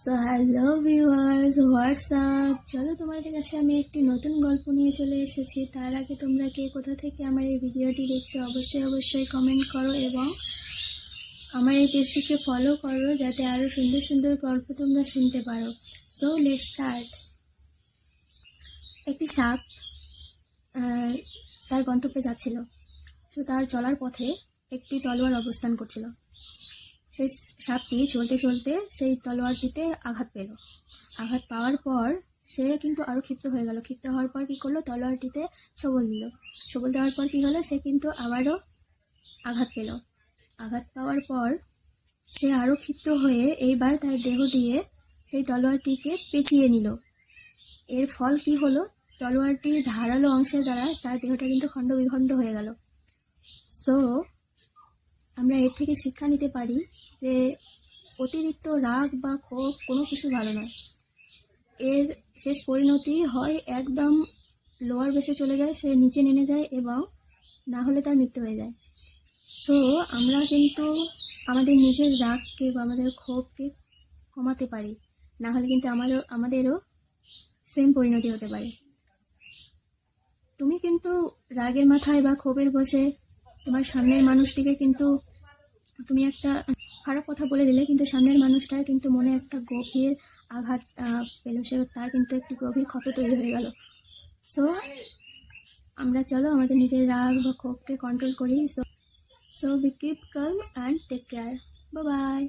So hello viewers, WhatsApp. চলো তোমাদের কাছে আমি একটি নতুন গল্প নিয়ে চলে এসেছি। তার আগে তোমরা কে কোথা থেকে আমার এই ভিডিওটি দেখছো অবশ্যই কমেন্ট করো এবং আমার এই পেজটিকে ফলো করো, যাতে আরও সুন্দর সুন্দর গল্প তোমরা শুনতে পারো। So let's start. একটি সাপ তার গন্তব্যে যাচ্ছিল। তো তার চলার পথে একটি তলোয়ার অবস্থান করছিল। সেই সাপটি চলতে চলতে সেই তলোয়ারটিতে আঘাত পেল। আঘাত পাওয়ার পর সে কিন্তু আরও ক্ষিপ্ত হয়ে গেল। ক্ষিপ্ত হওয়ার পর কী করলো, তলোয়ারটিতে সবল দিল। সবল দেওয়ার পর কী হলো, সে কিন্তু আবারও আঘাত পেল। আঘাত পাওয়ার পর সে আরও ক্ষিপ্ত হয়ে এইবার তার দেহ দিয়ে সেই তলোয়ারটিকে পেঁচিয়ে নিল। এর ফল কি হলো, তলোয়ারটির ধারালো অংশের দ্বারা তার দেহটা কিন্তু খণ্ড বিখণ্ড হয়ে গেল। সো আমরা এর থেকে শিক্ষা নিতে পারি যে অতিরিক্ত রাগ বা ক্ষোভ কোনো কিছু ভালো নয়। এর শেষ পরিণতি হয় একদম লোয়ার বেসে চলে যায়, সে নিচে নেমে যায় এবং না হলে তার মৃত্যু হয়ে যায়। সো আমরা কিন্তু আমাদের নিজের রাগকে বা আমাদের ক্ষোভকে কমাতে পারি, না হলে কিন্তু আমাদেরও সেম পরিণতি হতে পারে। তুমি কিন্তু রাগের মাথায় বা ক্ষোভের বসে তোমার সামনের মানুষটিকে কিন্তু তুমি একটা খারাপ কথা বলে দিলে, কিন্তু সামনের মানুষটার কিন্তু মনে একটা গভীর আঘাত পেল, সে তার কিন্তু একটি গভীর ক্ষত তৈরি হয়ে গেল। সো আমরা চলো আমাদের নিজের রাগ বা ক্ষোভকে কন্ট্রোল করি। So be keep calm and take care. Bye by.